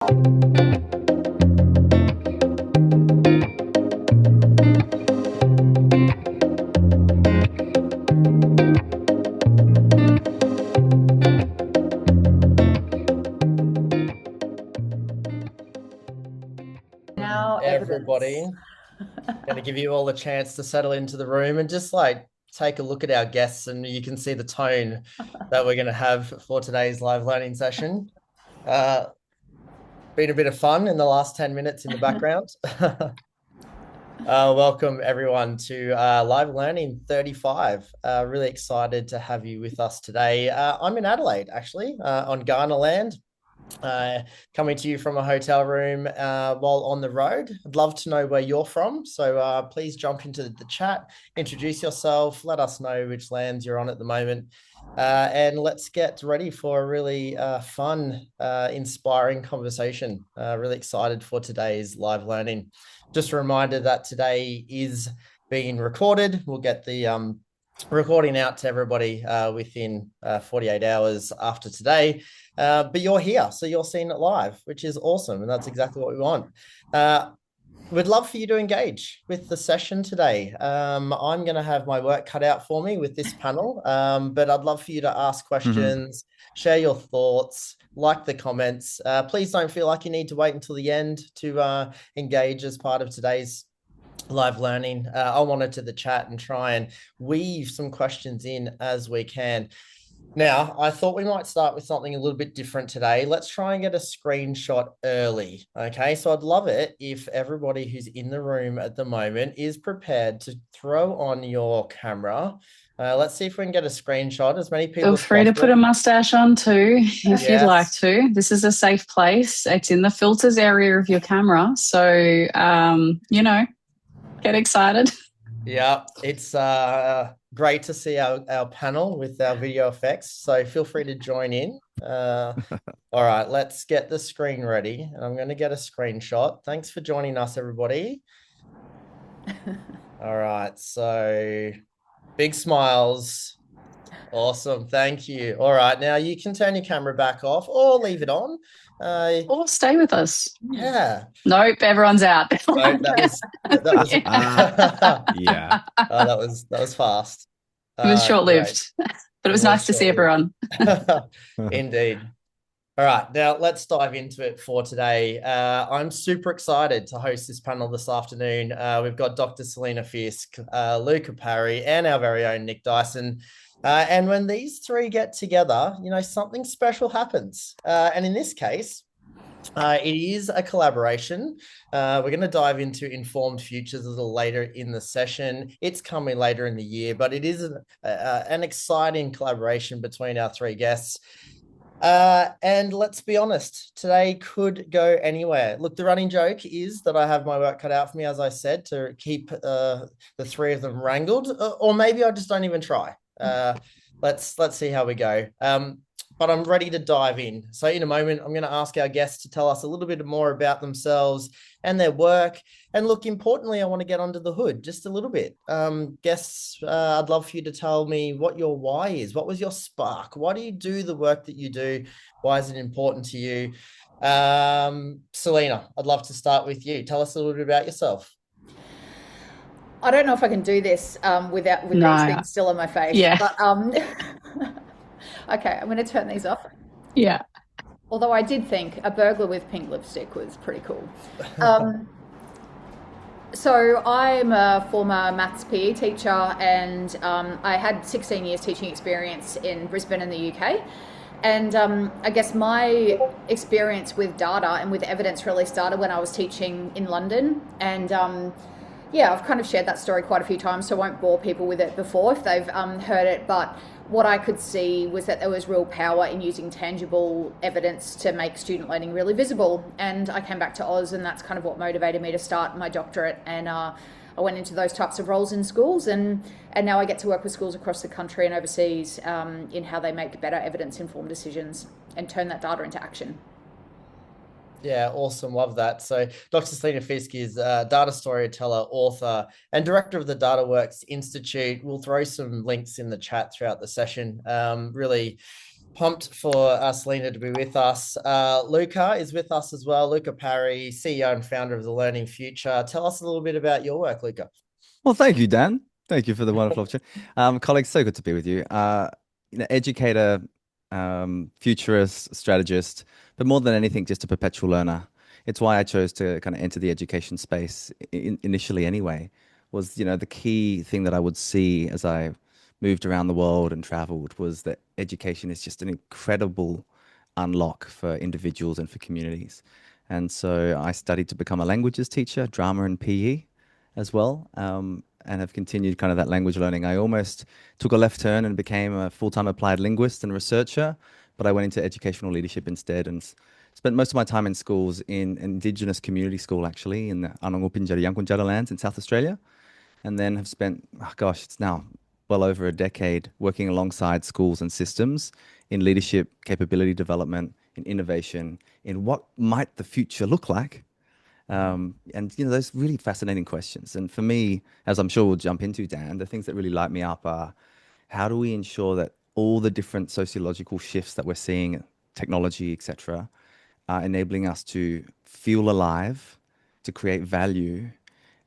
Everybody, going to give you all a chance to settle into the room and just like take a look at our guests, and you can see the tone that we're going to have for today's live learning session. Been a bit of fun in the last 10 minutes in the background. Welcome everyone to Live Learning 35. Really excited to have you with us today. I'm in Adelaide, actually, on Ghana land. Coming to you from a hotel room while on the road. I'd love to know where you're from. So please jump into the chat, introduce yourself, let us know which lands you're on at the moment. And let's get ready for a really fun, inspiring conversation. Really excited for today's live learning. Just a reminder that today is being recorded. We'll get the recording out to everybody within 48 hours after today. But you're here, so you're seeing it live, which is awesome. And that's exactly what we want. We'd love for you to engage with the session today. I'm going to have my work cut out for me with this panel, but I'd love for you to ask questions, share your thoughts, like the comments. Please don't feel like you need to wait until the end to engage as part of today's live learning. I'll monitor the chat and try and weave some questions in as we can. Now, I thought we might start with something a little bit different today. Let's try and get a screenshot early. Okay, so I'd love it if everybody who's in the room at the moment is prepared to throw on your camera. Let's see if we can get a screenshot. As many people Feel free to put a mustache on too, if you'd like to. This is a safe place. It's in the filters area of your camera. So, get excited. Yeah, it's great to see our panel with our video effects. So feel free to join in. All right, let's get the screen ready. I'm going to get a screenshot. Thanks for joining us, everybody. All right, so big smiles. Awesome, thank you. All right, now you can turn your camera back off or leave it on. Or stay with us. Yeah. Nope, everyone's out. No, that was yeah. Oh, that was fast. It was short-lived, but it was nice to see everyone. Indeed. All right, now let's dive into it for today. I'm super excited to host this panel this afternoon. We've got Dr. Selena Fisk, Luca Parry, and our very own Nick Dyson. And when these three get together, something special happens. And in this case, it is a collaboration. We're going to dive into Informed Futures a little later in the session. It's coming later in the year, but it is an exciting collaboration between our three guests. And let's be honest, today could go anywhere. Look, the running joke is that I have my work cut out for me, as I said, to keep the three of them wrangled, or maybe I just don't even try. Let's see how we go. But I'm ready to dive in. So in a moment, I'm going to ask our guests to tell us a little bit more about themselves and their work. And look, importantly, I want to get under the hood just a little bit. Guests, I'd love for you to tell me what your why is. What was your spark? Why do you do the work that you do? Why is it important to you? Selena, I'd love to start with you. Tell us a little bit about yourself. I don't know if I can do this with these things still on my face. Yeah. But, okay, I'm going to turn these off. Yeah. Although I did think a burglar with pink lipstick was pretty cool. So I'm a former maths PE teacher, and I had 16 years teaching experience in Brisbane in the UK. And I guess my experience with data and with evidence really started when I was teaching in London. And yeah, I've kind of shared that story quite a few times, so I won't bore people with it before if they've heard it. But what I could see was that there was real power in using tangible evidence to make student learning really visible. And I came back to Oz, and that's kind of what motivated me to start my doctorate. And I went into those types of roles in schools, and now I get to work with schools across the country and overseas in how they make better evidence-informed decisions and turn that data into action. Yeah, awesome. Love that. So Dr. Selena Fisk is a data storyteller, author, and director of the DataWorks Institute. We'll throw some links in the chat throughout the session. Really Pumped for Selena to be with us. Luca is with us as well. Luca Parry, CEO and founder of The Learning Future. Tell us a little bit about your work, Luca. Well, thank you, Dan. Thank you for the wonderful opportunity. Colleagues, so good to be with you. Educator, futurist, strategist, but more than anything, just a perpetual learner. It's why I chose to kind of enter the education space initially anyway, was, the key thing that I would see as I moved around the world and traveled was that education is just an incredible unlock for individuals and for communities. And so I studied to become a languages teacher, drama and PE as well, and have continued kind of that language learning. I almost took a left turn and became a full-time applied linguist and researcher, but I went into educational leadership instead and spent most of my time in schools in Indigenous community school, actually, in the Anungupinjari Yankunytjatjara lands in South Australia, and then have spent, oh gosh, it's now well over a decade working alongside schools and systems in leadership, capability development, in innovation, in what might the future look like. And those really fascinating questions. And for me, as I'm sure we'll jump into, Dan, the things that really light me up are how do we ensure that all the different sociological shifts that we're seeing, technology, etc., are enabling us to feel alive, to create value,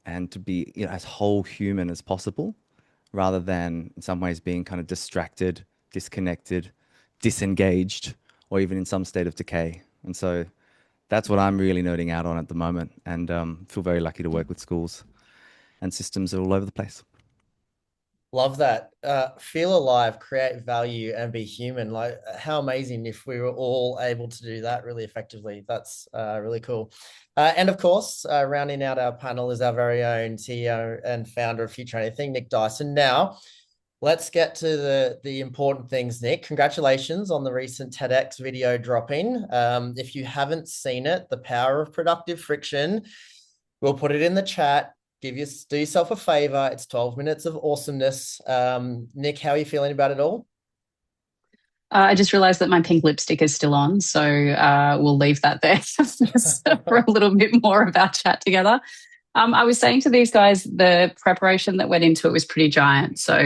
and to be, as whole human as possible, rather than in some ways being kind of distracted, disconnected, disengaged, or even in some state of decay. And so that's what I'm really nerding out on at the moment, and feel very lucky to work with schools and systems all over the place. Love that. Feel alive, create value, and be human. Like, how amazing if we were all able to do that really effectively. That's really cool. And of course, rounding out our panel is our very own CEO and founder of Future Anything, Nick Dyson. Now, let's get to the important things, Nick. Congratulations on the recent TEDx video dropping. If you haven't seen it, The Power of Productive Friction, we'll put it in the chat. Do yourself a favor. It's 12 minutes of awesomeness. Nick, how are you feeling about it all? I just realized that my pink lipstick is still on, so we'll leave that there for a little bit more of our chat together. I was saying to these guys, the preparation that went into it was pretty giant. So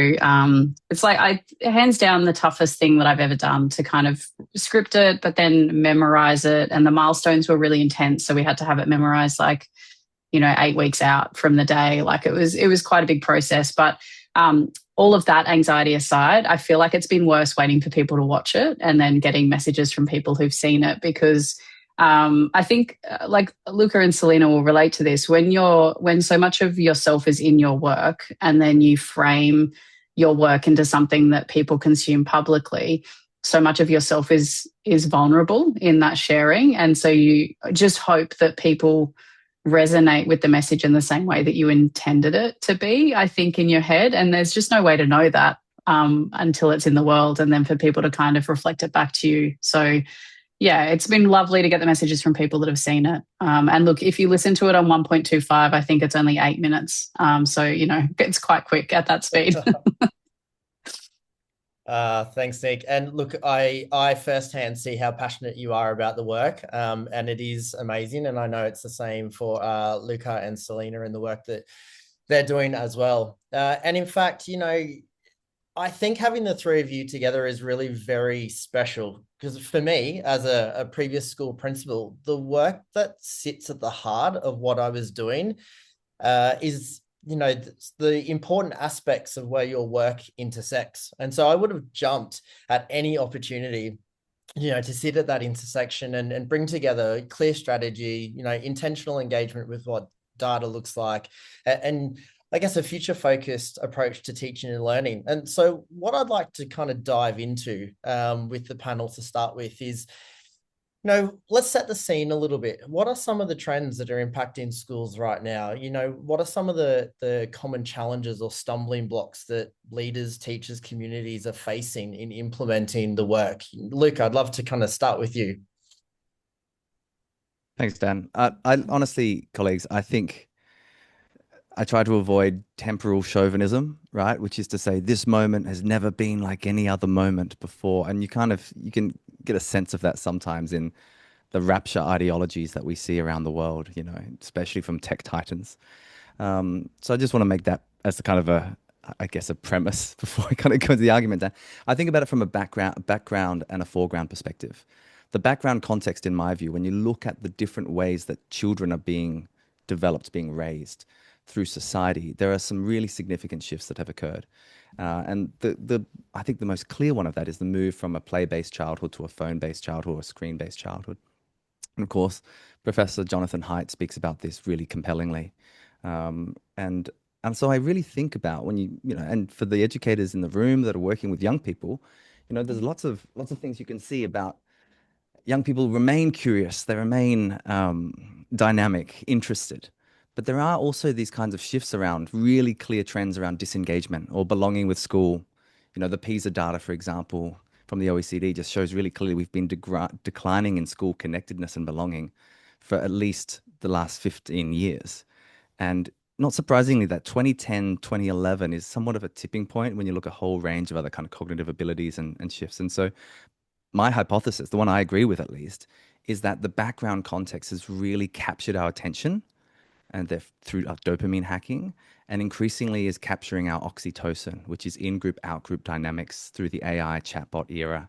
it's like hands down the toughest thing that I've ever done to kind of script it, but then memorize it. And the milestones were really intense. So we had to have it memorized 8 weeks out from the day. Like it was quite a big process. But all of that anxiety aside, I feel like it's been worse waiting for people to watch it and then getting messages from people who've seen it, because I think like Luca and Selena will relate to this. When so much of yourself is in your work and then you frame your work into something that people consume publicly, so much of yourself is vulnerable in that sharing. And so you just hope that people resonate with the message in the same way that you intended it to be, I think, in your head. And there's just no way to know that until it's in the world, and then for people to kind of reflect it back to you. So yeah, it's been lovely to get the messages from people that have seen it. And look, if you listen to it on 1.25, I think it's only 8 minutes. So, it's quite quick at that speed. Thanks, Nick. And look, I firsthand see how passionate you are about the work, and it is amazing. And I know it's the same for Luca and Selena in the work that they're doing as well. And in fact, I think having the three of you together is really very special, because for me, as a previous school principal, the work that sits at the heart of what I was doing is the important aspects of where your work intersects. And so I would have jumped at any opportunity, to sit at that intersection and bring together clear strategy, intentional engagement with what data looks like, and I guess a future focused approach to teaching and learning. And so what I'd like to kind of dive into with the panel to start with is, let's set the scene a little bit. What are some of the trends that are impacting schools right now? What are some of the common challenges or stumbling blocks that leaders, teachers, communities are facing in implementing the work? Luke, I'd love to kind of start with you. Thanks, Dan. I honestly, colleagues, I think I try to avoid temporal chauvinism, right? Which is to say, this moment has never been like any other moment before. And you can get a sense of that sometimes in the rapture ideologies that we see around the world, especially from tech titans. So I just want to make that as a kind of I guess, a premise before I kind of go into the argument there. I think about it from a background and a foreground perspective. The background context, in my view, when you look at the different ways that children are being developed, being raised through society, there are some really significant shifts that have occurred. And I think the most clear one of that is the move from a play-based childhood to a phone-based childhood or a screen-based childhood. And of course, Professor Jonathan Haidt speaks about this really compellingly. And so I really think about when and for the educators in the room that are working with young people, there's lots of things you can see about young people remain curious, they remain dynamic, interested. But there are also these kinds of shifts around really clear trends around disengagement or belonging with school. The PISA data, for example, from the OECD just shows really clearly we've been declining in school connectedness and belonging for at least the last 15 years. And not surprisingly, that 2010, 2011 is somewhat of a tipping point when you look at a whole range of other kind of cognitive abilities and shifts. And so my hypothesis, the one I agree with at least, is that the background context has really captured our attention and through our dopamine hacking, and increasingly is capturing our oxytocin, which is in-group, out-group dynamics through the AI chatbot era.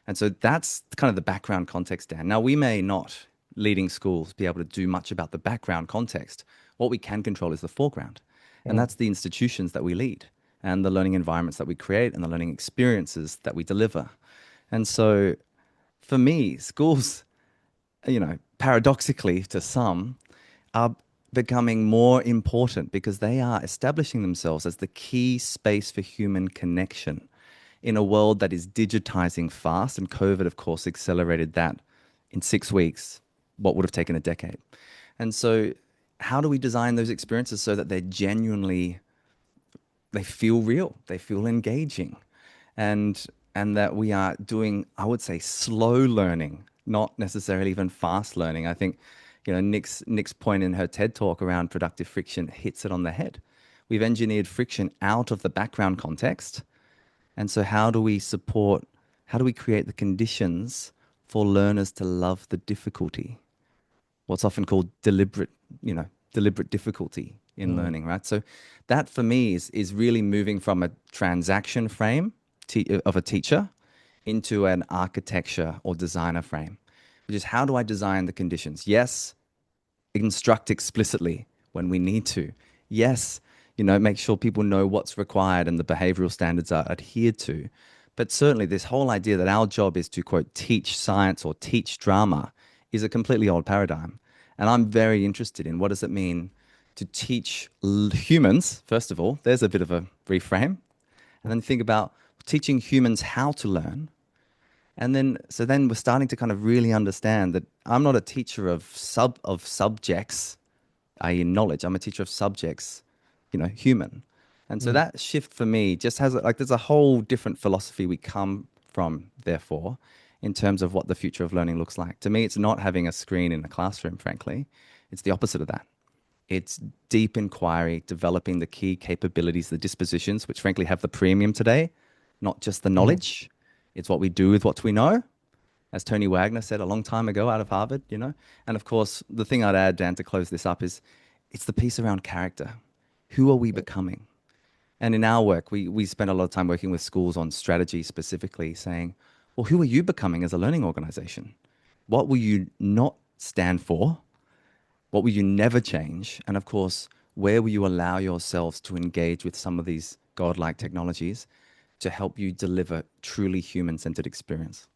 And so that's kind of the background context, Dan. Now, we may not, leading schools, be able to do much about the background context. What we can control is the foreground. And that's the institutions that we lead and the learning environments that we create and the learning experiences that we deliver. And so for me, schools, paradoxically to some, are becoming more important because they are establishing themselves as the key space for human connection in a world that is digitizing fast. And COVID, of course, accelerated that in 6 weeks, what would have taken a decade. And so how do we design those experiences so that they feel real, they feel engaging, and that we are doing, I would say, slow learning, not necessarily even fast learning. I think, Nick's point in her TED talk around productive friction hits it on the head. We've engineered friction out of the background context. And so how do we create the conditions for learners to love the difficulty? What's often called deliberate difficulty in learning, right? So that for me is really moving from a transaction frame of a teacher into an architecture or designer frame, which is how do I design the conditions? Yes, instruct explicitly when we need to. Yes, make sure people know what's required and the behavioral standards are adhered to. But certainly this whole idea that our job is to, quote, teach science or teach drama is a completely old paradigm. And I'm very interested in what does it mean to teach humans, first of all. There's a bit of a reframe. And then think about teaching humans how to learn. And then we're starting to kind of really understand that I'm not a teacher of subjects, i.e. knowledge. I'm a teacher of subjects, human. And so that shift for me just has there's a whole different philosophy we come from, therefore, in terms of what the future of learning looks like. To me, it's not having a screen in a classroom, frankly. It's the opposite of that. It's deep inquiry, developing the key capabilities, the dispositions, which frankly have the premium today, not just the knowledge. It's what we do with what we know, as Tony Wagner said a long time ago out of Harvard, And of course, the thing I'd add, Dan, to close this up is it's the piece around character. Who are we becoming? And in our work, we spend a lot of time working with schools on strategy specifically, saying, well, who are you becoming as a learning organization? What will you not stand for? What will you never change? And of course, where will you allow yourselves to engage with some of these godlike technologies to help you deliver truly human-centered experience?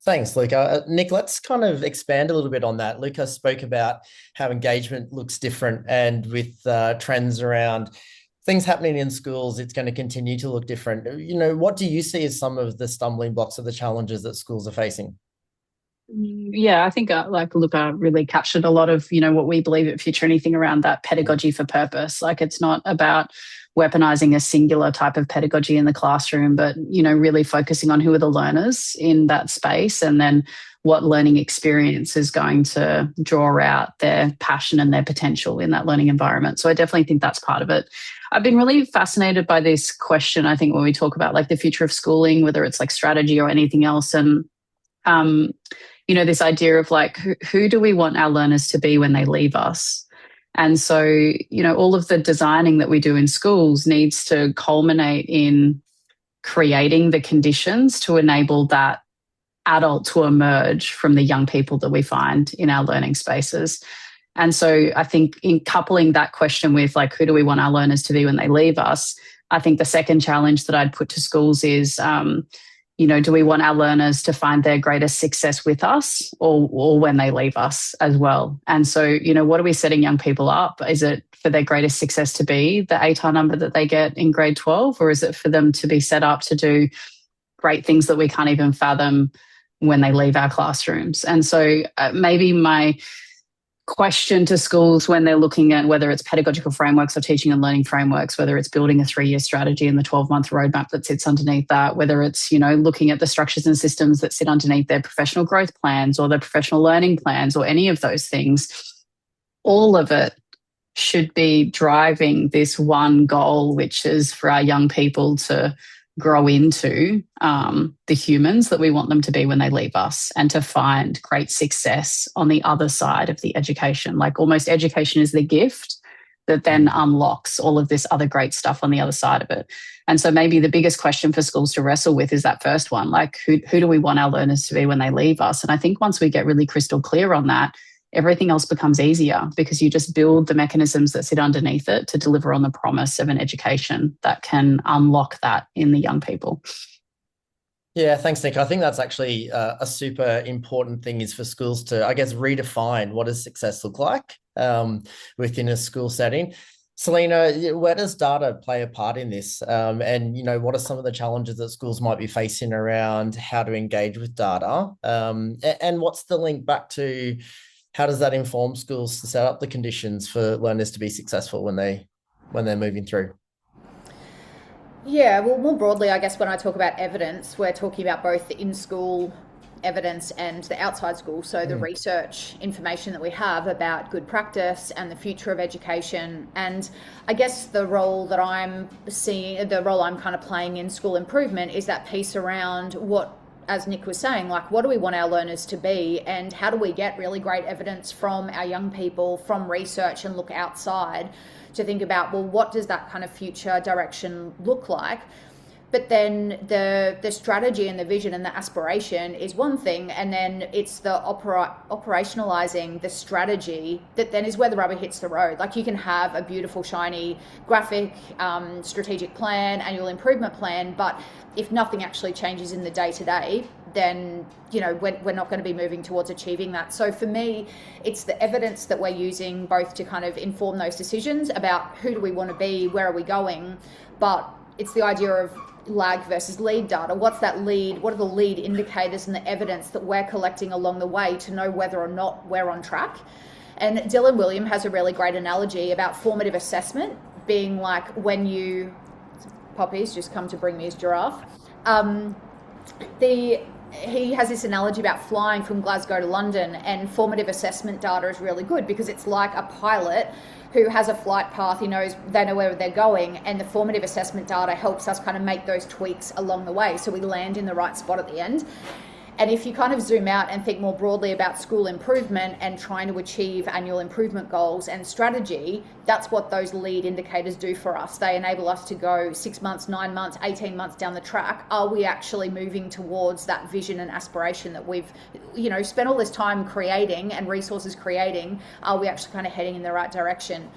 Thanks, Luca. Nick, let's kind of expand a little bit on that. Luca spoke about how engagement looks different, and with trends around things happening in schools, it's going to continue to look different. What do you see as some of the stumbling blocks or the challenges that schools are facing? Yeah, I think Luca really captured a lot of, what we believe at Future Anything around that pedagogy for purpose. It's not about weaponizing a singular type of pedagogy in the classroom, but, really focusing on who are the learners in that space and then what learning experience is going to draw out their passion and their potential in that learning environment. So I definitely think that's part of it. I've been really fascinated by this question, I think, when we talk about the future of schooling, whether it's strategy or anything else. And, this idea of who do we want our learners to be when they leave us? And so, all of the designing that we do in schools needs to culminate in creating the conditions to enable that adult to emerge from the young people that we find in our learning spaces. And so I think in coupling that question with like, who do we want our learners to be when they leave us? I think the second challenge that I'd put to schools is, do we want our learners to find their greatest success with us or when they leave us as well? And so, what are we setting young people up? Is it for their greatest success to be the ATAR number that they get in grade 12? Or is it for them to be set up to do great things that we can't even fathom when they leave our classrooms? And so maybe my question to schools when they're looking at whether it's pedagogical frameworks or teaching and learning frameworks, whether it's building a 3-year strategy and the 12-month roadmap that sits underneath that, whether it's, looking at the structures and systems that sit underneath their professional growth plans or their professional learning plans or any of those things, all of it should be driving this one goal, which is for our young people to grow into the humans that we want them to be when they leave us and to find great success on the other side of the education. Like almost education is the gift that then unlocks all of this other great stuff on the other side of it. And so maybe the biggest question for schools to wrestle with is that first one, like who do we want our learners to be when they leave us? And I think once we get really crystal clear on that, everything else becomes easier because you just build the mechanisms that sit underneath it to deliver on the promise of an education that can unlock that in the young people. Yeah, thanks, Nick. I think that's actually a super important thing is for schools to, I guess, redefine what does success look like within a school setting. Selena, where does data play a part in this? And, what are some of the challenges that schools might be facing around how to engage with data? And what's the link back to how does that inform schools to set up the conditions for learners to be successful when they're moving through? Yeah, well, more broadly, I guess when I talk about evidence, we're talking about both the in-school evidence and the outside school. So the research information that we have about good practice and the future of education. And I guess the role that I'm kind of playing in school improvement is that piece around what, as Nick was saying, like what do we want our learners to be and how do we get really great evidence from our young people, from research, and look outside to think about, well, what does that kind of future direction look like? But then the strategy and the vision and the aspiration is one thing, and then it's the operationalizing the strategy that then is where the rubber hits the road. Like you can have a beautiful, shiny graphic, strategic plan, annual improvement plan, but if nothing actually changes in the day-to-day, then we're not going to be moving towards achieving that. So for me, it's the evidence that we're using both to kind of inform those decisions about who do we want to be, where are we going, but it's the idea of lag versus lead data. What's that lead? What are the lead indicators and the evidence that we're collecting along the way to know whether or not we're on track? And Dylan William has a really great analogy about formative assessment being like when Poppy's just come to bring me his giraffe. He has this analogy about flying from Glasgow to London, and formative assessment data is really good because it's like a pilot who has a flight path, they know where they're going, and the formative assessment data helps us kind of make those tweaks along the way so we land in the right spot at the end. And if you kind of zoom out and think more broadly about school improvement and trying to achieve annual improvement goals and strategy, that's what those lead indicators do for us. They enable us to go 6 months, 9 months, 18 months down the track. Are we actually moving towards that vision and aspiration that we've, spent all this time creating and resources creating? Are we actually kind of heading in the right direction?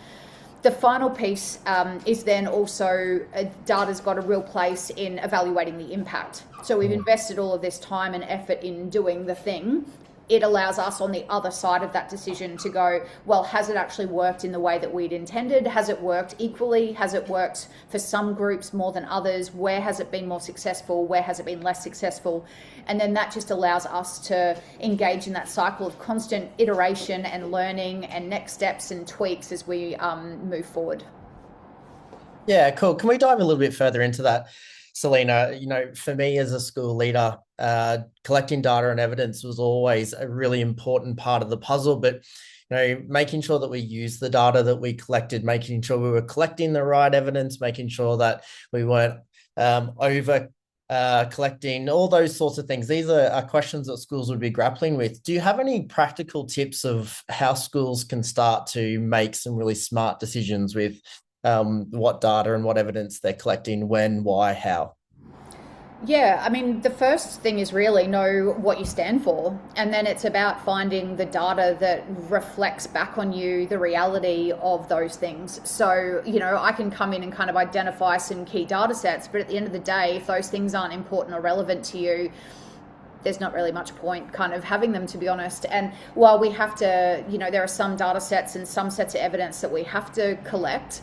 The final piece is then also data's got a real place in evaluating the impact. So we've invested all of this time and effort in doing the thing. It allows us on the other side of that decision to go, well, has it actually worked in the way that we'd intended? Has it worked equally? Has it worked for some groups more than others? Where has it been more successful? Where has it been less successful? And then that just allows us to engage in that cycle of constant iteration and learning and next steps and tweaks as we move forward. Yeah, cool. Can we dive a little bit further into that, Selena? For me as a school leader, collecting data and evidence was always a really important part of the puzzle, but making sure that we use the data that we collected, making sure we were collecting the right evidence, making sure that we weren't over collecting, all those sorts of things. These are questions that schools would be grappling with. Do you have any practical tips of how schools can start to make some really smart decisions with what data and what evidence they're collecting, when, why, how? Yeah, I mean, the first thing is really know what you stand for. And then it's about finding the data that reflects back on you the reality of those things. So, I can come in and kind of identify some key data sets, but at the end of the day, if those things aren't important or relevant to you, there's not really much point kind of having them, to be honest. And while we have to, there are some data sets and some sets of evidence that we have to collect,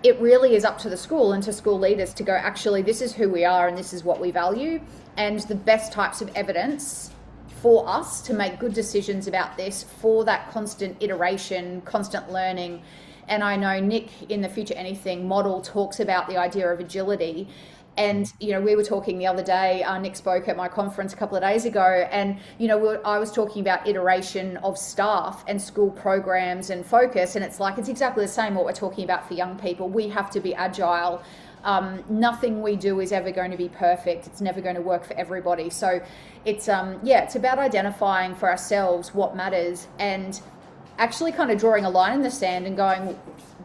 it really is up to the school and to school leaders to go, actually, this is who we are and this is what we value. And the best types of evidence for us to make good decisions about this, for that constant iteration, constant learning. And I know Nick in the Future Anything model talks about the idea of agility. And, we were talking the other day, Nick spoke at my conference a couple of days ago, and, I was talking about iteration of staff and school programs and focus. And it's exactly the same what we're talking about for young people. We have to be agile. Nothing we do is ever going to be perfect. It's never going to work for everybody. So it's about identifying for ourselves what matters and actually kind of drawing a line in the sand and going,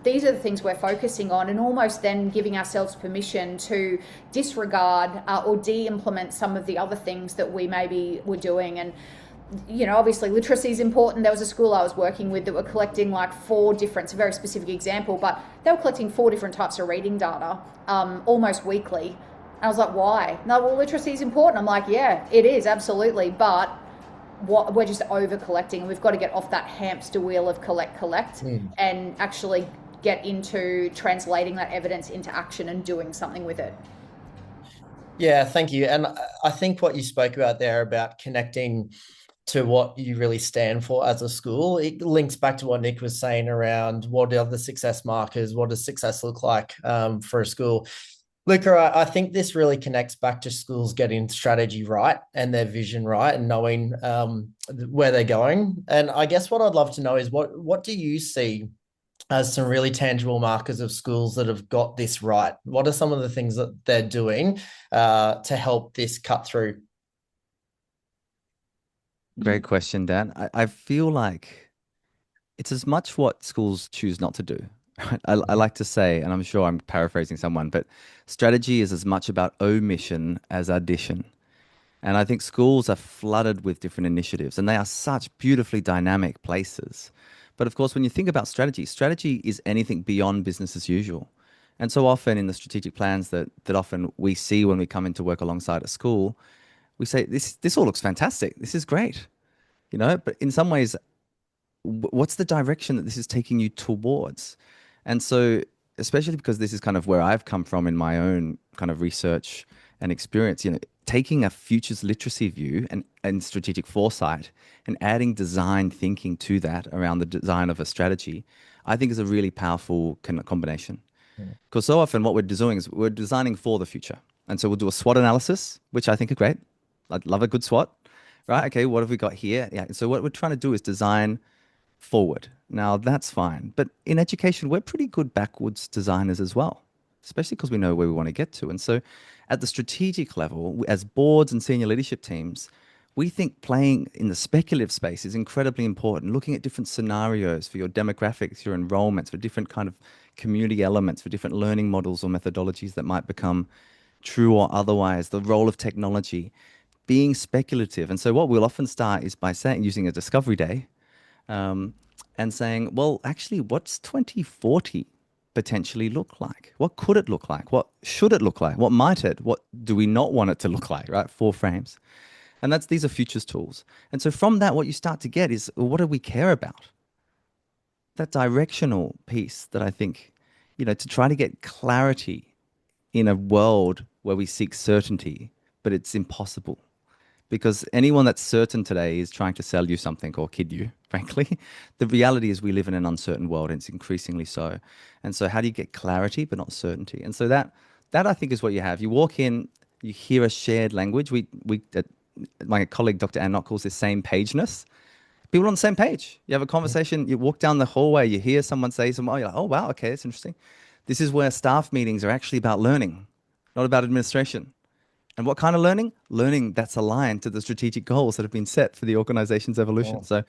these are the things we're focusing on, and almost then giving ourselves permission to disregard or de-implement some of the other things that we maybe were doing. And obviously literacy is important. There was a school I was working with that were collecting 4 different, it's a very specific example, but they were collecting 4 different types of reading data almost weekly. And I was like, why? No, well, literacy is important. I'm like, yeah, it is, absolutely, but we're just over collecting, and we've got to get off that hamster wheel of collect and actually get into translating that evidence into action and doing something with it. Yeah, thank you. And I think what you spoke about there about connecting to what you really stand for as a school, it links back to what Nick was saying around what are the success markers, what does success look like for a school. Luca, I think this really connects back to schools getting strategy right and their vision right and knowing where they're going. And I guess what I'd love to know is what do you see as some really tangible markers of schools that have got this right? What are some of the things that they're doing to help this cut through? Great question, Dan. I feel like it's as much what schools choose not to do. Right? I like to say, and I'm sure I'm paraphrasing someone, but strategy is as much about omission as addition. And I think schools are flooded with different initiatives, and they are such beautifully dynamic places. But of course, when you think about strategy, strategy is anything beyond business as usual. And so often in the strategic plans that often we see when we come into work alongside a school, we say, this all looks fantastic. This is great. But in some ways, what's the direction that this is taking you towards? And so, especially because this is kind of where I've come from in my own kind of research and experience, taking a futures literacy view and strategic foresight and adding design thinking to that around the design of a strategy, I think is a really powerful combination. Because so often what we're doing is we're designing for the future. And so we'll do a SWOT analysis, which I think are great. I'd love a good SWOT, right? Okay, what have we got here? Yeah. So what we're trying to do is design forward. Now that's fine. But in education, we're pretty good backwards designers as well, especially because we know where we want to get to. And so at the strategic level, as boards and senior leadership teams, we think playing in the speculative space is incredibly important, looking at different scenarios for your demographics, your enrollments, for different kind of community elements, for different learning models or methodologies that might become true or otherwise, the role of technology, being speculative. And so what we'll often start is by using a discovery day and saying, well, actually, what's 2040 potentially look like? What could it look like? What should it look like? What might it? What do we not want it to look like, right? 4 frames. And these are futures tools. And so from that, what you start to get is, well, what do we care about? That directional piece that I think, to try to get clarity in a world where we seek certainty, but it's impossible. Because anyone that's certain today is trying to sell you something or kid you, frankly. The reality is we live in an uncertain world, and it's increasingly so. And so how do you get clarity but not certainty? And so that I think is what you have. You walk in, you hear a shared language. My colleague, Dr. Ann Knott, calls this same pageness. People on the same page. You have a conversation, you walk down the hallway, you hear someone say something, you're like, oh, wow, okay, that's interesting. This is where staff meetings are actually about learning, not about administration. And what kind of learning? Learning that's aligned to the strategic goals that have been set for the organization's evolution. So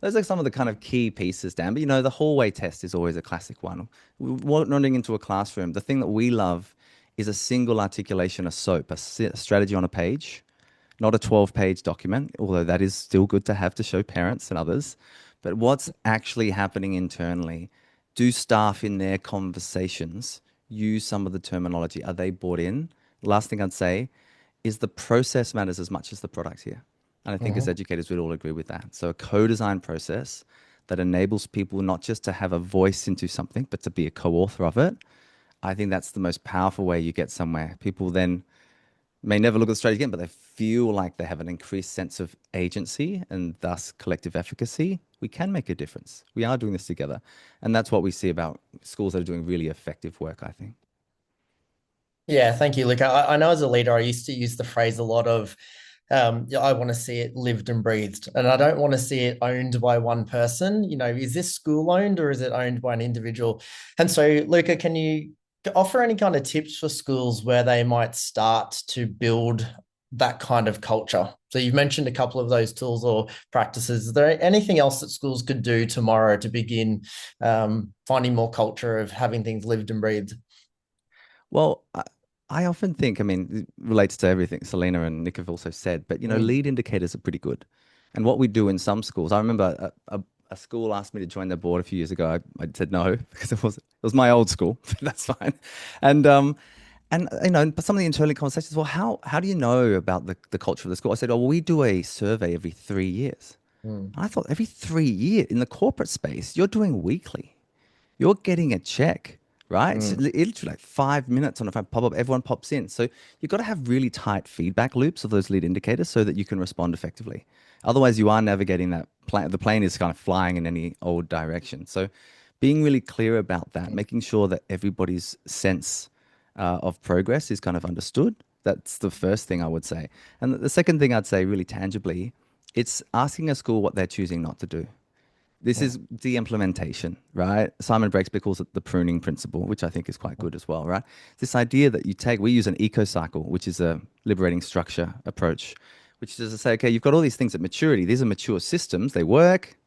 those are some of the kind of key pieces, Dan. But, the hallway test is always a classic one. Wandering into a classroom, the thing that we love is a single articulation, a SOAP, a strategy on a page, not a 12-page document, although that is still good to have to show parents and others. But what's actually happening internally? Do staff in their conversations use some of the terminology? Are they bought in? Last thing I'd say is the process matters as much as the product here. And I think as educators, we'd all agree with that. So a co-design process that enables people not just to have a voice into something, but to be a co-author of it. I think that's the most powerful way you get somewhere. People then may never look at the strategy again, but they feel like they have an increased sense of agency and thus collective efficacy. We can make a difference. We are doing this together. And that's what we see about schools that are doing really effective work, I think. Yeah, thank you, Luke. I know as a leader, I used to use the phrase a lot of, I want to see it lived and breathed, and I don't want to see it owned by one person. Is this school owned or is it owned by an individual? And so, Luca, can you offer any kind of tips for schools where they might start to build that kind of culture? So you've mentioned a couple of those tools or practices. Is there anything else that schools could do tomorrow to begin finding more culture of having things lived and breathed? Well, I often think, it relates to everything Selena and Nick have also said, but, lead indicators are pretty good. And what we do in some schools, I remember a school asked me to join their board a few years ago. I said no, because it was my old school, but that's fine. And but some of the internal conversations, well, how do you know about the culture of the school? I said, oh, well, we do a survey every 3 years. And I thought every 3 years in the corporate space, you're doing weekly. You're getting a check, right? It's literally like 5 minutes on a phone pop-up, everyone pops in. So you've got to have really tight feedback loops of those lead indicators so that you can respond effectively. Otherwise, you are navigating that plane. The plane is kind of flying in any old direction. So being really clear about that, making sure that everybody's sense of progress is kind of understood. That's the first thing I would say. And the second thing I'd say really tangibly, it's asking a school what they're choosing not to do. This is de-implementation, right? Simon Breakspear calls it the pruning principle, which I think is quite good as well, right? This idea that we use an eco-cycle, which is a liberating structure approach, which is to say, okay, you've got all these things at maturity. These are mature systems. They work.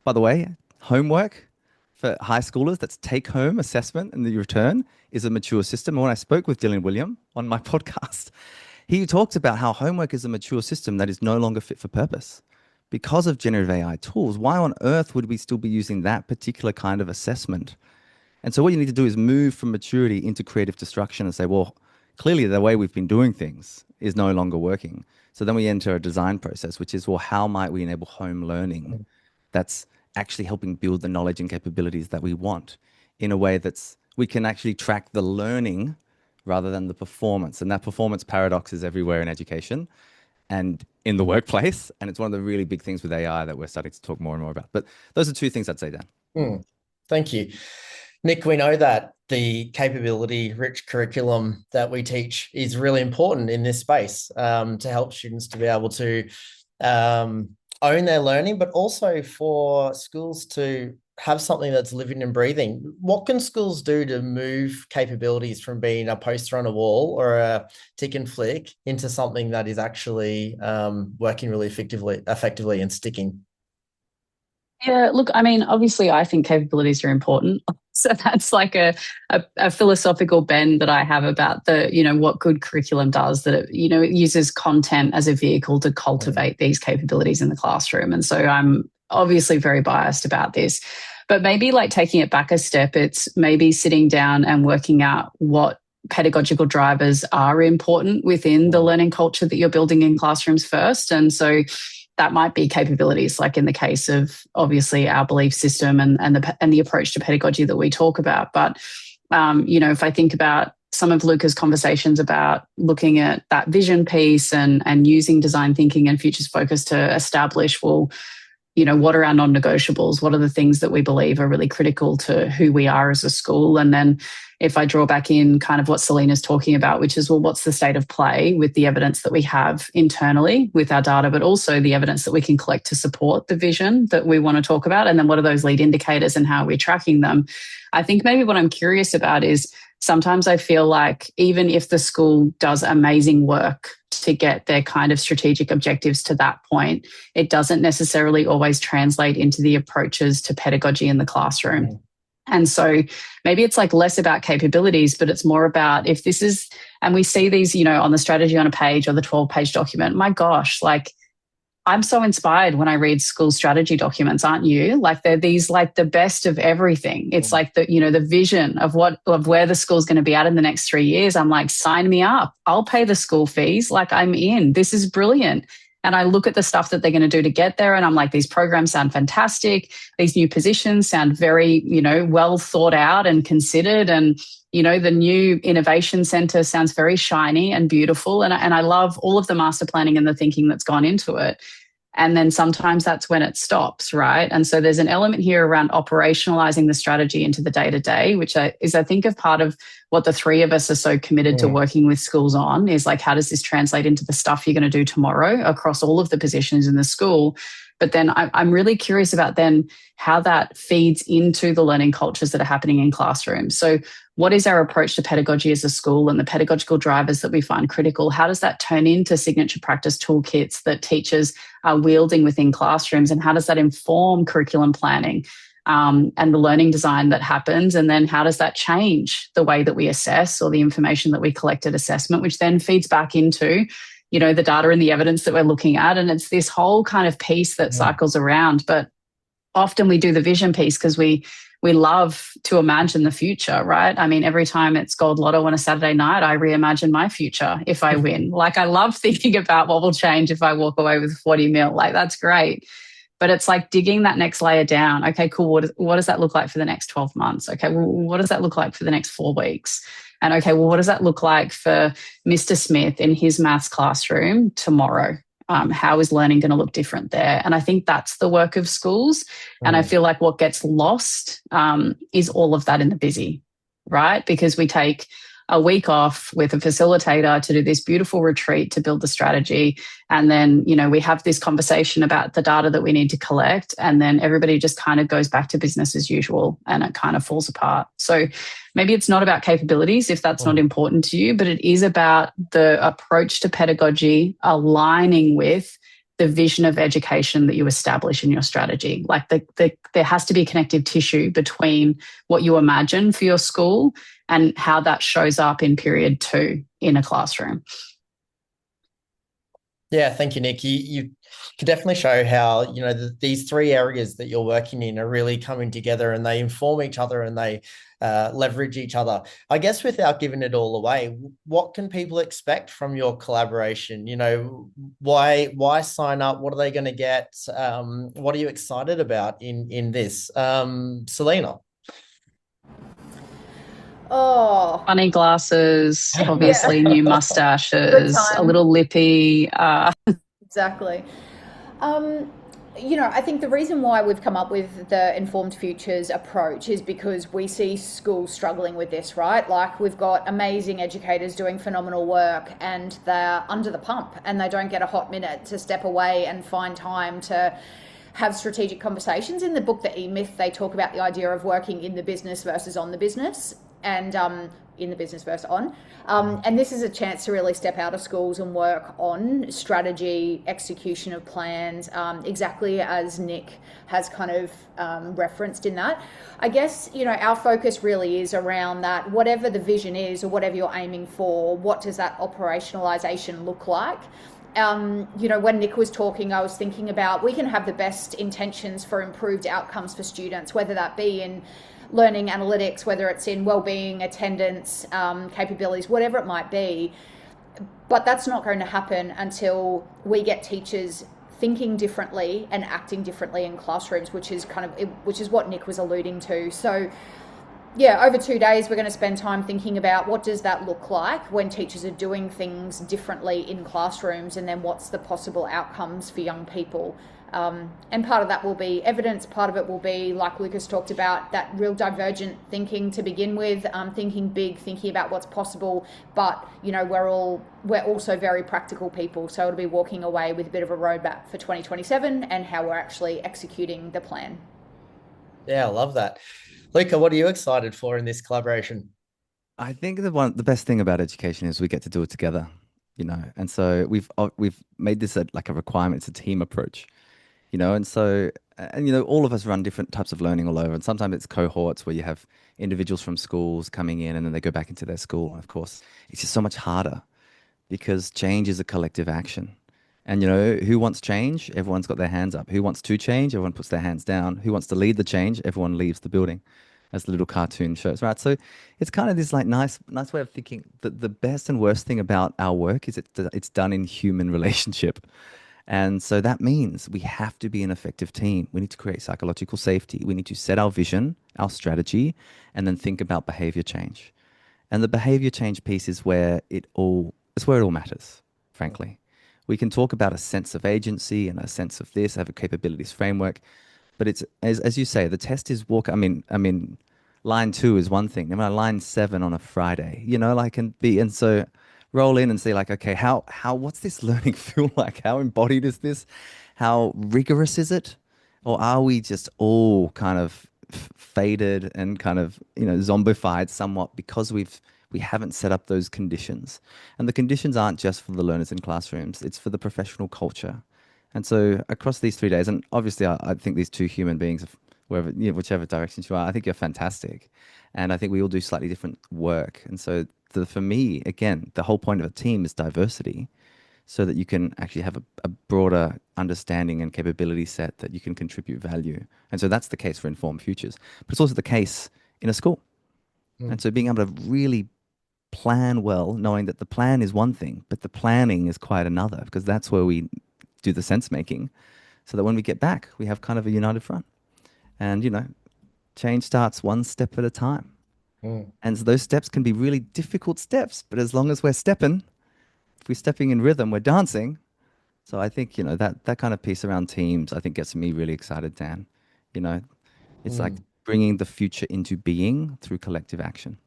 By the way, homework for high schoolers, that's take-home assessment and the return is a mature system. And when I spoke with Dylan William on my podcast, he talked about how homework is a mature system that is no longer fit for purpose. Because of generative AI tools, why on earth would we still be using that particular kind of assessment? And so what you need to do is move from maturity into creative destruction and say, well, clearly the way we've been doing things is no longer working. So then we enter a design process, which is, well, how might we enable home learning that's actually helping build the knowledge and capabilities that we want in a way that's we can actually track the learning rather than the performance. And that performance paradox is everywhere in education and in the workplace. And it's one of the really big things with AI that we're starting to talk more and more about. But those are two things I'd say, Dan. Thank you. Nick, we know that the capability-rich curriculum that we teach is really important in this space to help students to be able to own their learning, but also for schools to have something that's living and breathing. What can schools do to move capabilities from being a poster on a wall or a tick and flick into something that is actually working really effectively and sticking? Yeah, look, obviously I think capabilities are important. So that's like a philosophical bend that I have about what good curriculum does, that it uses content as a vehicle to cultivate these capabilities in the classroom. And so I'm obviously very biased about this. But maybe like taking it back a step, it's maybe sitting down and working out what pedagogical drivers are important within the learning culture that you're building in classrooms first. And so that might be capabilities, like in the case of obviously our belief system and the approach to pedagogy that we talk about. But if I think about some of Luca's conversations about looking at that vision piece and using design thinking and futures focus to establish, well, what are our non-negotiables? What are the things that we believe are really critical to who we are as a school? And then if I draw back in kind of what Selena's talking about, which is, well, what's the state of play with the evidence that we have internally with our data, but also the evidence that we can collect to support the vision that we want to talk about? And then what are those lead indicators and how are we tracking them? I think maybe what I'm curious about is sometimes I feel like even if the school does amazing work to get their kind of strategic objectives to that point, it doesn't necessarily always translate into the approaches to pedagogy in the classroom. Mm. And so maybe it's like less about capabilities, but it's more about if this is, and we see these, you know, on the strategy on a page or the 12-page document, my gosh, like I'm so inspired when I read school strategy documents, aren't you? Like they're these like the best of everything. It's like the, you know, the vision of where the school's going to be at in the next 3 years. I'm like, sign me up. I'll pay the school fees. Like I'm in. This is brilliant. And I look at the stuff that they're going to do to get there. And I'm like, these programs sound fantastic. These new positions sound very, you know, well thought out and considered. And, you know, the new innovation center sounds very shiny and beautiful. And I love all of the master planning and the thinking that's gone into it. And then sometimes that's when it stops, right? And so there's an element here around operationalizing the strategy into the day-to-day, which is, I think, of part of what the three of us are so committed to working with schools on, is like, how does this translate into the stuff you're going to do tomorrow across all of the positions in the school? But then I'm really curious about then how that feeds into the learning cultures that are happening in classrooms. So what is our approach to pedagogy as a school and the pedagogical drivers that we find critical? How does that turn into signature practice toolkits that teachers are wielding within classrooms? And how does that inform curriculum planning and the learning design that happens? And then how does that change the way that we assess or the information that we collect at assessment, which then feeds back into, you know, the data and the evidence that we're looking at? And it's this whole kind of piece that cycles around. But often we do the vision piece because we love to imagine the future, right? I mean, every time it's Gold Lotto on a Saturday night, I reimagine my future if I win. Like, I love thinking about what will change if I walk away with 40 mil. Like, that's great. But it's like digging that next layer down. Okay, cool. What does that look like for the next 12 months? Okay, well, what does that look like for the next 4 weeks? And okay, well, what does that look like for Mr. Smith in his maths classroom tomorrow? How is learning going to look different there? And I think that's the work of schools. And I feel like what gets lost is all of that in the busy, right? Because we take a week off with a facilitator to do this beautiful retreat to build the strategy. And then, you know, we have this conversation about the data that we need to collect. And then everybody just kind of goes back to business as usual and it kind of falls apart. So maybe it's not about capabilities if that's not important to you, but it is about the approach to pedagogy aligning with the vision of education that you establish in your strategy. Like there has to be connective tissue between what you imagine for your school and how that shows up in period 2 in a classroom. Yeah, thank you, Nick. You can definitely show how, you know, these 3 areas that you're working in are really coming together and they inform each other and they leverage each other. I guess without giving it all away, what can people expect from your collaboration? You know, why sign up? What are they going to get? What are you excited about in this? Selena? Oh, Funny glasses, obviously new mustaches, a little lippy. Exactly. You know, I think the reason why we've come up with the Informed Futures approach is because we see schools struggling with this, right? Like, we've got amazing educators doing phenomenal work and they're under the pump and they don't get a hot minute to step away and find time to have strategic conversations. In the book, The E-Myth, they talk about the idea of working in the business versus on the business, and in the business versus on. And this is a chance to really step out of schools and work on strategy, execution of plans, exactly as Nick has kind of referenced in that. I guess, you know, our focus really is around that, whatever the vision is or whatever you're aiming for, what does that operationalization look like? You know, when Nick was talking, I was thinking about, we can have the best intentions for improved outcomes for students, whether that be in learning analytics, whether it's in wellbeing, attendance, capabilities, whatever it might be. But that's not going to happen until we get teachers thinking differently and acting differently in classrooms, which is what Nick was alluding to. So yeah, over 2 days, we're going to spend time thinking about what does that look like when teachers are doing things differently in classrooms, and then what's the possible outcomes for young people. And part of that will be evidence, part of it will be, like Lucas talked about, that real divergent thinking to begin with, thinking big, thinking about what's possible. But, you know, we're also very practical people, so it'll be walking away with a bit of a roadmap for 2027 and how we're actually executing the plan. Yeah, I love that. Luca, what are you excited for in this collaboration? I think the best thing about education is we get to do it together, and so we've made this like a requirement. It's a team approach, and so all of us run different types of learning all over, and sometimes it's cohorts where you have individuals from schools coming in and then they go back into their school. And of course, it's just so much harder because change is a collective action. And who wants change? Everyone's got their hands up. Who wants to change? Everyone puts their hands down. Who wants to lead the change? Everyone leaves the building, as the little cartoon shows, right? So it's kind of this like nice way of thinking that the best and worst thing about our work is it's done in human relationship. And so that means we have to be an effective team. We need to create psychological safety. We need to set our vision, our strategy, and then think about behavior change. And the behavior change piece is where it all matters, frankly. We can talk about a sense of agency and a sense of this, have a capabilities framework, but it's as you say, the test is walk. I mean, line 2 is one thing. I mean, line 7 on a Friday, and so roll in and see like, okay, what's this learning feel like? How embodied is this? How rigorous is it? Or are we just all kind of faded and kind of, zombified somewhat because we haven't set up those conditions. And the conditions aren't just for the learners in classrooms, it's for the professional culture. And so across these 3 days, and obviously I think these 2 human beings, whichever directions you are, I think you're fantastic. And I think we all do slightly different work. And so for me, again, the whole point of a team is diversity so that you can actually have a broader understanding and capability set that you can contribute value. And so that's the case for Informed Futures. But it's also the case in a school. And so being able to really plan well, knowing that the plan is one thing, but the planning is quite another, because that's where we do the sense making, so that when we get back, we have kind of a united front. And, change starts one step at a time. And so those steps can be really difficult steps, but as long as we're stepping, if we're stepping in rhythm, we're dancing. So I think, that kind of piece around teams, I think gets me really excited, Dan. It's like bringing the future into being through collective action.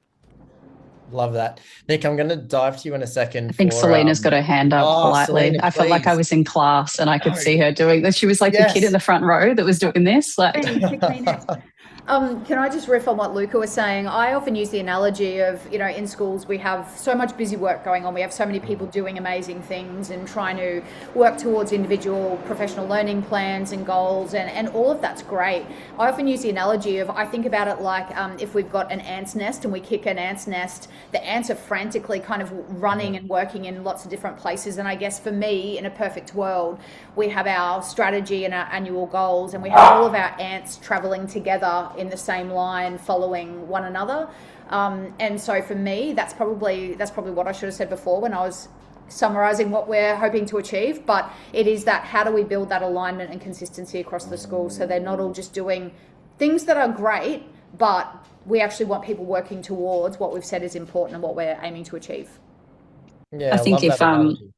Love that. Nick, I'm going to dive to you in a second. I think Selena's got her hand up politely. Selena, I felt like I was in class and I could see her doing this. She was like the kid in the front row that was doing this. Like, can I just riff on what Luca was saying? I often use the analogy of, in schools we have so much busy work going on. We have so many people doing amazing things and trying to work towards individual professional learning plans and goals, and all of that's great. I often use the analogy of, I think about it like if we've got an ant's nest and we kick an ant's nest, the ants are frantically kind of running and working in lots of different places. And I guess for me, in a perfect world, we have our strategy and our annual goals, and we have all of our ants traveling together in the same line, following one another. And so for me, that's probably what I should have said before when I was summarizing what we're hoping to achieve. But it is that, how do we build that alignment and consistency across the school so they're not all just doing things that are great, but we actually want people working towards what we've said is important and what we're aiming to achieve. Yeah, I think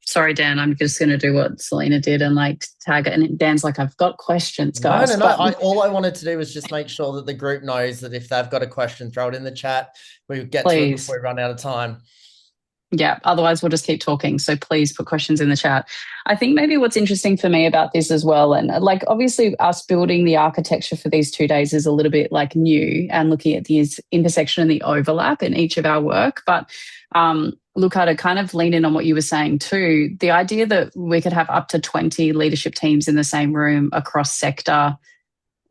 sorry, Dan, I'm just going to do what Selena did and like tag it. And Dan's like, I've got questions, guys. No. All I wanted to do was just make sure that the group knows that if they've got a question, throw it in the chat. We'll get to it before we run out of time. Yeah, otherwise we'll just keep talking. So please put questions in the chat. I think maybe what's interesting for me about this as well, and like obviously us building the architecture for these 2 days is a little bit like new and looking at the intersection and the overlap in each of our work. But Luca, to kind of lean in on what you were saying too, the idea that we could have up to 20 leadership teams in the same room across sector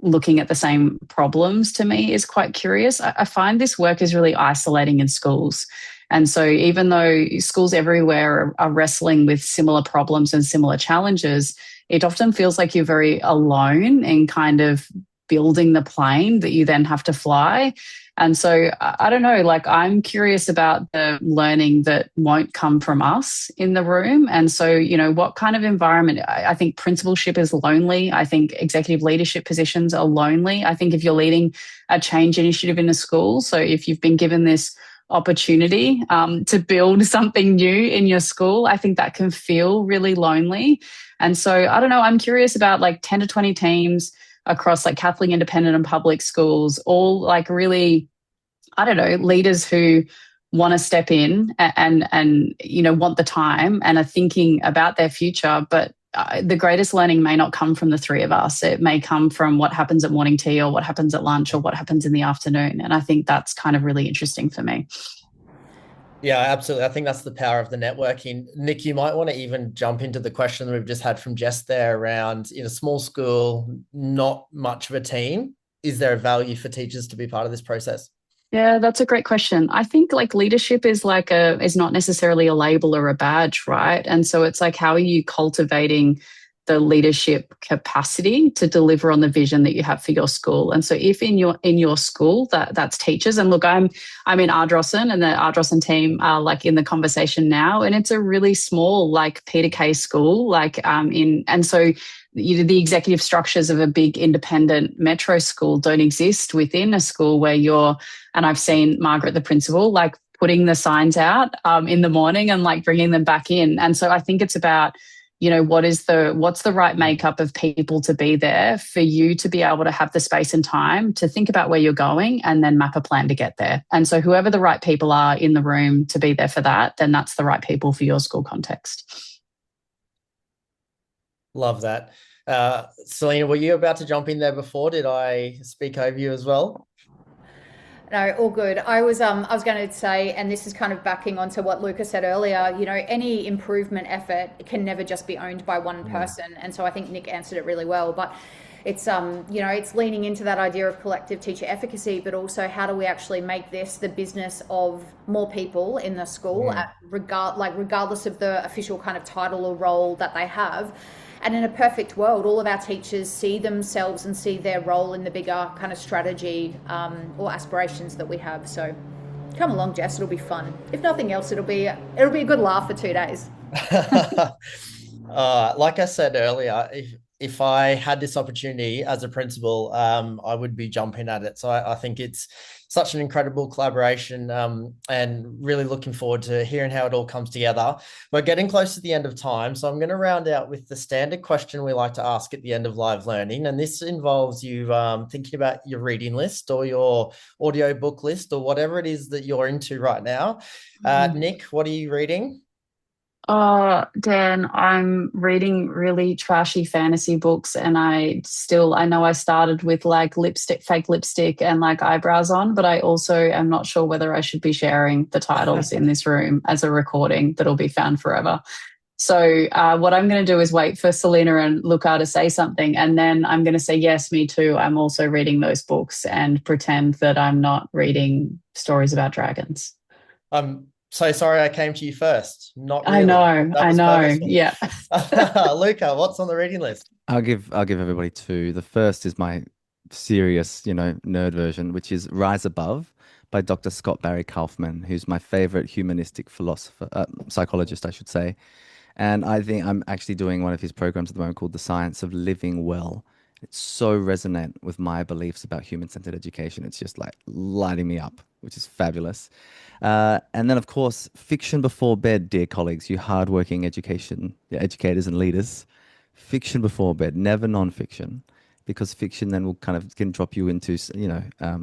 looking at the same problems, to me is quite curious. I find this work is really isolating in schools. And so even though schools everywhere are wrestling with similar problems and similar challenges, it often feels like you're very alone in kind of building the plane that you then have to fly. And so I don't know, like I'm curious about the learning that won't come from us in the room. And so, what kind of environment? I think principalship is lonely. I think executive leadership positions are lonely. I think if you're leading a change initiative in a school, so if you've been given this opportunity to build something new in your school, I think that can feel really lonely. And so I don't know, I'm curious about like 10 to 20 teams across like Catholic independent and public schools, all like really, I don't know, leaders who want to step in and want the time and are thinking about their future. But the greatest learning may not come from the 3 of us. It may come from what happens at morning tea or what happens at lunch or what happens in the afternoon. And I think that's kind of really interesting for me. Yeah, absolutely. I think that's the power of the networking. Nick, you might want to even jump into the question that we've just had from Jess there around in a small school, not much of a team. Is there a value for teachers to be part of this process? Yeah, that's a great question. I think like leadership is is not necessarily a label or a badge, right? And so it's like, how are you cultivating the leadership capacity to deliver on the vision that you have for your school? And so if in your school that's teachers, and look, I'm in Ardrossan, and the Ardrossan team are like in the conversation now, and it's a really small like Peter K school, and so the executive structures of a big independent metro school don't exist within a school where and I've seen Margaret, the principal, like putting the signs out in the morning and like bringing them back in. And so I think it's about, what's the right makeup of people to be there for you to be able to have the space and time to think about where you're going and then map a plan to get there. And so whoever the right people are in the room to be there for that, then that's the right people for your school context. Love that. Selena, were you about to jump in there before? Did I speak over you as well? No, all good. I was going to say, and this is kind of backing onto what Luca said earlier, any improvement effort can never just be owned by one person. And so I think Nick answered it really well, but it's leaning into that idea of collective teacher efficacy, but also how do we actually make this the business of more people in the school regardless of the official kind of title or role that they have. And in a perfect world, all of our teachers see themselves and see their role in the bigger kind of strategy or aspirations that we have. So come along, Jess, it'll be fun. If nothing else, it'll be a good laugh for 2 days. Like I said earlier, if I had this opportunity as a principal, I would be jumping at it. So I think it's such an incredible collaboration, and really looking forward to hearing how it all comes together. We're getting close to the end of time, so I'm going to round out with the standard question we like to ask at the end of live learning, and this involves you thinking about your reading list or your audio book list or whatever it is that you're into right now. Nick, what are you reading? Oh, Dan, I'm reading really trashy fantasy books, and I know I started with like fake lipstick and like eyebrows on, but I also am not sure whether I should be sharing the titles in this room as a recording that'll be found forever. So what I'm going to do is wait for Selena and Luca to say something, and then I'm going to say, yes, me too. I'm also reading those books and pretend that I'm not reading stories about dragons. I'm so sorry I came to you first. Not I really. know, That I was know. purposeful. Yeah. Luca, what's on the reading list? I'll give everybody two. The first is my serious, nerd version, which is Rise Above by Dr. Scott Barry Kaufman, who's my favorite humanistic philosopher, psychologist, I should say. And I think I'm actually doing one of his programs at the moment called The Science of Living Well. It's so resonant with my beliefs about human-centered education. It's just like lighting me up, which is fabulous. And then, of course, fiction before bed, dear colleagues, you hardworking educators and leaders. Fiction before bed, never non-fiction, because fiction then will can drop you into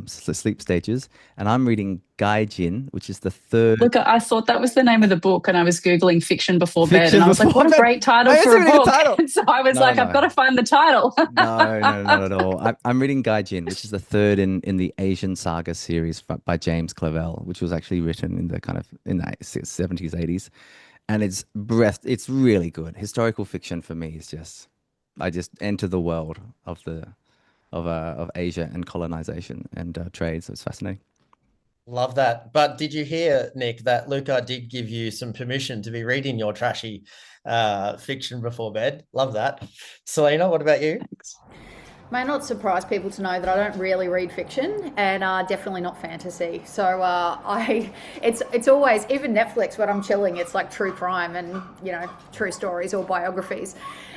sleep stages. And I'm reading Gaijin, which is the third. Look, I thought that was the name of the book, and I was Googling fiction before bed, Fiction and I was like, Before what a Bed. great title Oh, it's for a a really good book. title. And so I was No, like, no. I've got to find the title. No, not at all. I'm reading Gaijin, which is the third in the Asian Saga series by James Clavell, which was actually written in the 70s, 80s. And it's really good. Historical fiction for me is I just enter the world of Asia and colonization and trade. So it's fascinating. Love that. But did you hear, Nick, that Luca did give you some permission to be reading your trashy fiction before bed? Love that. Selena, what about you? Thanks. May not surprise people to know that I don't really read fiction, and definitely not fantasy. So it's always, even Netflix when I'm chilling, it's like true crime and true stories or biographies.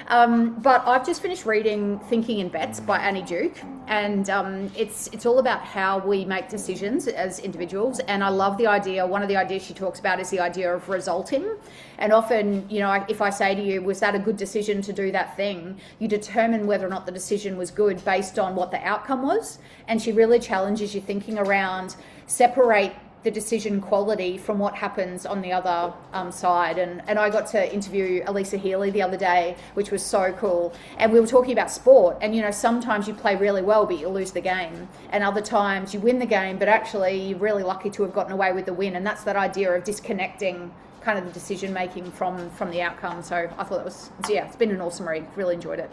But I've just finished reading Thinking in Bets by Annie Duke, and it's all about how we make decisions as individuals. And I love the idea. One of the ideas she talks about is the idea of resulting. And often, if I say to you, was that a good decision to do that thing? You determine whether or not the decision was good based on what the outcome was. And she really challenges you thinking around separate the decision quality from what happens on the other side. And I got to interview Elisa Healy the other day, which was so cool. And we were talking about sport. And, you know, sometimes you play really well, but you lose the game. And other times you win the game, but actually you're really lucky to have gotten away with the win. And that's that idea of disconnecting kind of the decision making from the outcome. So I thought it's been an awesome read. Really enjoyed it.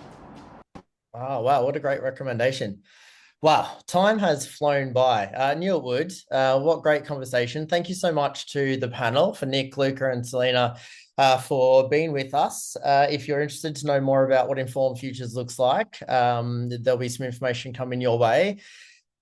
Oh, wow. What a great recommendation. Wow, time has flown by. Knew it would. What great conversation. Thank you so much to the panel, for Nick, Luca, and Selena, for being with us. If you're interested to know more about what Informed Futures looks like, there'll be some information coming your way.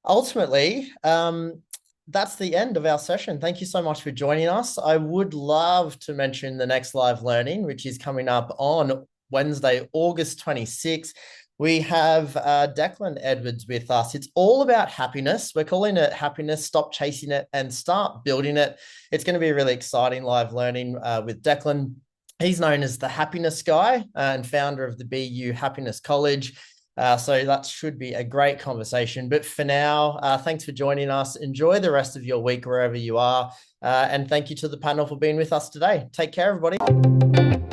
Ultimately, that's the end of our session. Thank you so much for joining us. I would love to mention the next live learning, which is coming up on Wednesday, August 26th. We have Declan Edwards with us. It's all about happiness. We're calling it Happiness, Stop Chasing It and Start Building It. It's going to be a really exciting live learning with Declan. He's known as the Happiness Guy and founder of the BU Happiness College. So that should be a great conversation. But for now, thanks for joining us. Enjoy the rest of your week wherever you are. And thank you to the panel for being with us today. Take care, everybody.